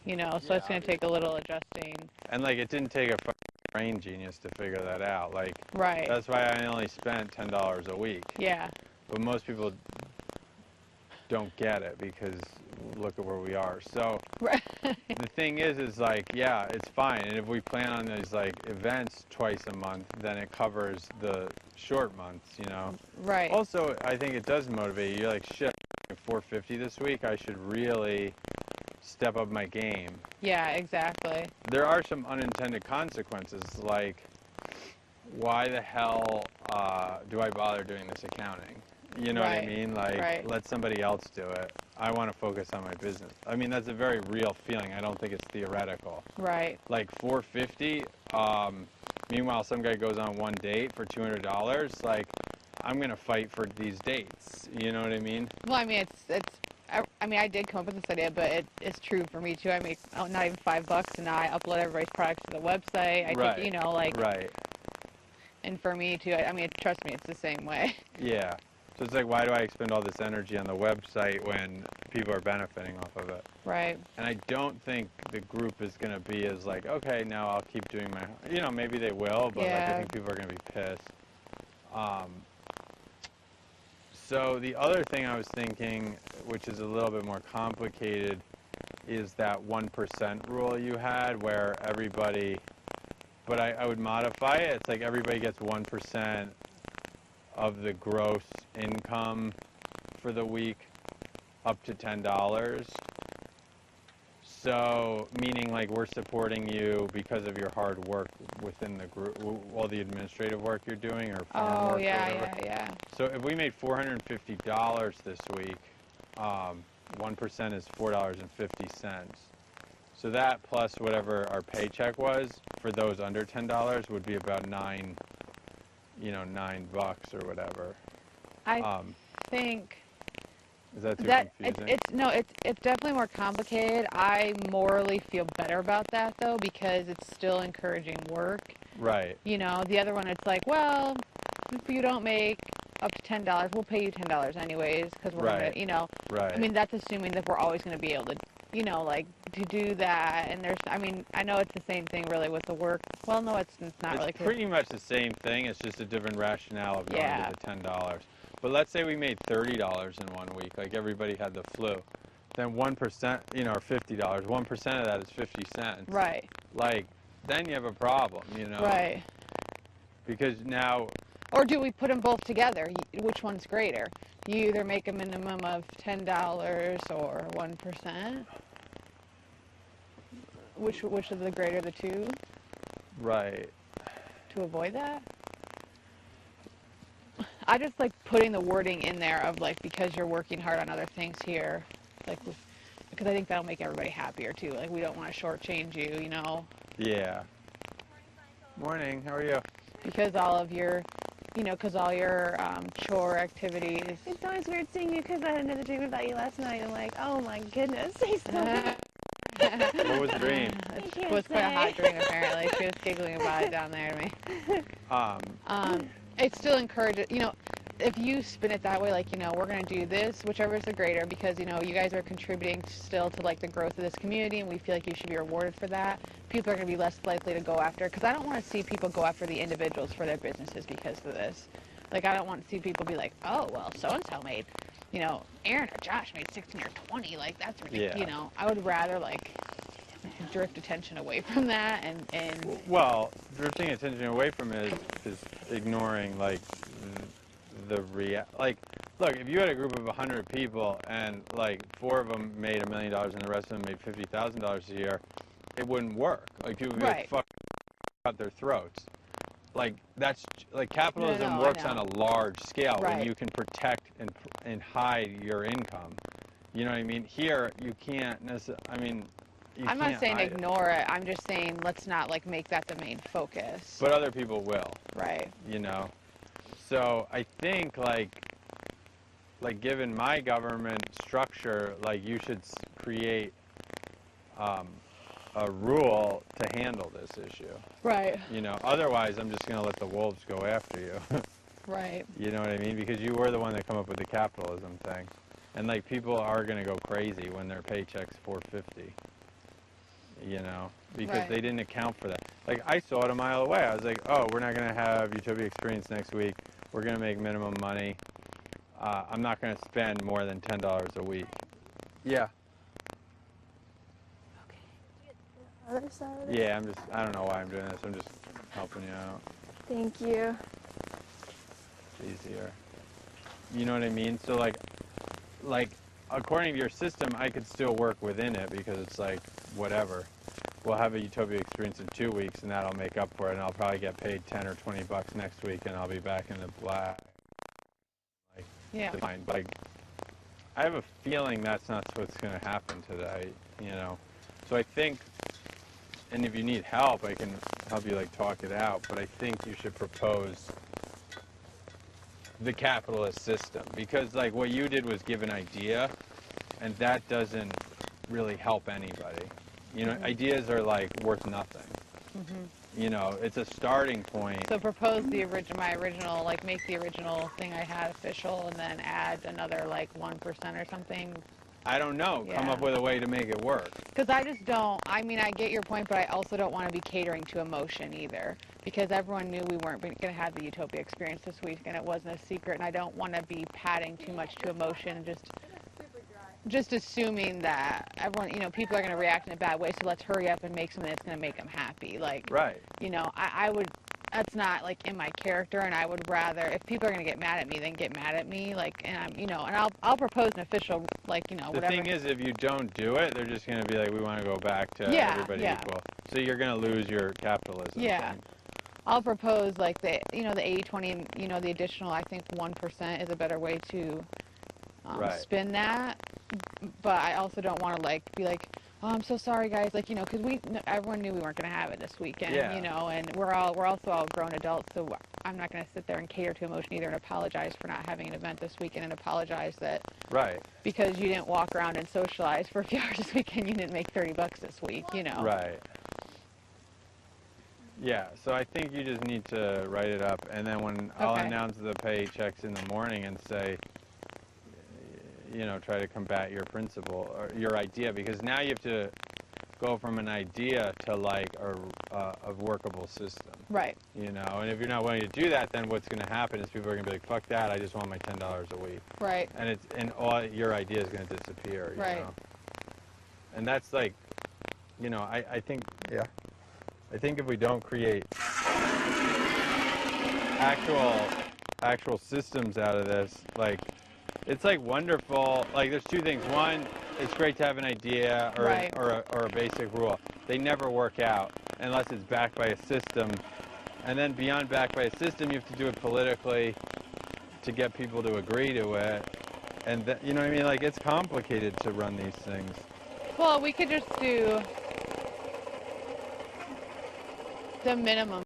you know, so it's going to take a little adjusting. And like, it didn't take a brain genius to figure that out. Like, right. That's why I only spent $10 a week. Yeah. But most people don't get it because look at where we are. So right. the thing is like, yeah, it's fine. And if we plan on these like events twice a month, then it covers the short months, you know. Right. Also, I think it does motivate you. You're like, shit, 450 this week. I should really step up my game. Yeah, exactly. There are some unintended consequences, like, why the hell do I bother doing this accounting? You know what I mean? Like, let somebody else do it. I want to focus on my business. I mean, that's a very real feeling. I don't think it's theoretical. Right. Like, 450. Meanwhile, some guy goes on one date for $200. Like, I'm gonna fight for these dates. You know what I mean? Well, I mean, I mean, I did come up with this idea, but it's true for me too. I make not even $5, and now I upload everybody's products to the website. I take, you know, like. Right. And for me too. I mean, trust me, it's the same way. Yeah. So it's like, why do I expend all this energy on the website when people are benefiting off of it? Right. And I don't think the group is going to be as like, okay, now I'll keep doing my, you know, maybe they will, but like, I think people are going to be pissed. So the other thing I was thinking, which is a little bit more complicated, is that 1% rule you had where everybody, but I would modify it. It's like everybody gets 1% of the gross income for the week up to $10. So, meaning like we're supporting you because of your hard work within the group, all the administrative work you're doing or farm work or whatever. Yeah. So if we made $450 this week, 1% is $4.50. So that plus whatever our paycheck was for those under $10 would be about $9 or whatever. I think. Is that too confusing? It's definitely more complicated. I morally feel better about that though because it's still encouraging work. Right. You know, the other one it's like, well, if you don't make up to $10, we'll pay you $10 anyways because we're gonna, you know. Right. I mean, that's assuming that we're always going to be able to, you know, like to do that. And there's, I mean, I know it's the same thing really with the work. Well, no, it's not really. It's pretty much the same thing. It's just a different rationale of going to the $10. But let's say we made $30 in 1 week, like everybody had the flu. Then 1%, you know, or $50, 1% of that is 50 cents. Right. Like, then you have a problem, you know. Right. Because now. Or do we put them both together? Which one's greater? You either make a minimum of $10 or 1%. Which of the greater the two? Right. To avoid that? I just like putting the wording in there of like because you're working hard on other things here, like because I think that'll make everybody happier too. Like we don't want to shortchange you, you know. Yeah. Morning. How are you? Because all of your, you know, because all your chore activities. It's always weird seeing you because I had another dream about you last night. I'm like, oh my goodness, he's so good. What was the dream? It was quite a hot dream apparently. She was giggling about it down there to me. It still encourages, you know, if you spin it that way, like, you know, we're going to do this, whichever is the greater, because, you know, you guys are contributing still to, like, the growth of this community, and we feel like you should be rewarded for that. People are going to be less likely to go after, because I don't want to see people go after the individuals for their businesses because of this. Like, I don't want to see people be like, oh, well, so-and-so made, you know, Aaron or Josh made 16 or 20, like, that's ridiculous, you know. I would rather, like, drift attention away from that and well, drifting attention away from it is ignoring like like look, if you had a group of 100 people and like 4 of them made $1 million and the rest of them made $50,000 a year, it wouldn't work. Like people would be like fuck out their throats. Like that's like capitalism works on a large scale when you can protect and hide your income. You know what I mean? Here you can't necessarily. I mean. I'm not saying ignore it. I'm just saying let's not like make that the main focus. But other people will. Right. You know. So I think like given my government structure, like you should create a rule to handle this issue. Right. You know, otherwise I'm just going to let the wolves go after you. Right. You know what I mean? Because you were the one that come up with the capitalism thing. And like people are going to go crazy when their paycheck's $450. you know, because they didn't account for that. Like, I saw it a mile away. I was like, oh, we're not going to have Utopia Experience next week. We're going to make minimum money. I'm not going to spend more than $10 a week. Yeah. Okay. Other side. Yeah, I don't know why I'm doing this. I'm just helping you out. Thank you. It's easier. You know what I mean? So, like, according to your system, I could still work within it because it's like, whatever. We'll have a Utopia Experience in 2 weeks, and that'll make up for it, and I'll probably get paid 10 or 20 bucks next week, and I'll be back in the black. Like, yeah. Fine. Like, I have a feeling that's not what's going to happen today, you know. So I think, and if you need help, I can help you, like, talk it out, but I think you should propose the capitalist system, because, like, what you did was give an idea, and that doesn't really help anybody. You know, ideas are, like, worth nothing. You know, it's a starting point. So propose my original, like, make the original thing I had official, and then add another, like, 1% or something. I don't know. Yeah. Come up with a way to make it work. Because I just don't, I mean, I get your point, but I also don't want to be catering to emotion either. Because everyone knew we weren't going to have the Utopia Experience this week, and it wasn't a secret, and I don't want to be padding too much to emotion and just assuming that everyone, you know, people are going to react in a bad way, so let's hurry up and make something that's going to make them happy. Like, right. You know, I would, that's not, like, in my character, and I would rather, if people are going to get mad at me, then get mad at me, like, and I'm, you know, and I'll propose an official, like, you know, whatever. The thing is, if you don't do it, they're just going to be like, we want to go back to everybody equal. So you're going to lose your capitalism. Yeah. Thing. I'll propose, like, the, you know, the 80-20, you know, the additional, I think 1% is a better way to spin that. But I also don't want to, like, be like, oh, I'm so sorry, guys, like, you know, because everyone knew we weren't going to have it this weekend, you know, and we're also all grown adults, so I'm not going to sit there and cater to emotion either and apologize for not having an event this weekend and apologize that because you didn't walk around and socialize for a few hours this weekend, you didn't make $30 this week, you know. Right. Yeah, so I think you just need to write it up, and then when I'll announce the paychecks in the morning and say, you know, try to combat your principle or your idea, because now you have to go from an idea to, like, a workable system. Right. You know, and if you're not willing to do that, then what's going to happen is people are going to be like, fuck that, I just want my $10 a week. Right. And all your idea is going to disappear, you know. And that's, like, you know, I think, I think if we don't create actual systems out of this, like, it's, like, wonderful. Like, there's two things. One, it's great to have an idea or a basic rule. They never work out unless it's backed by a system. And then beyond backed by a system, you have to do it politically to get people to agree to it. And, you know what I mean? Like, it's complicated to run these things. Well, we could just do the minimum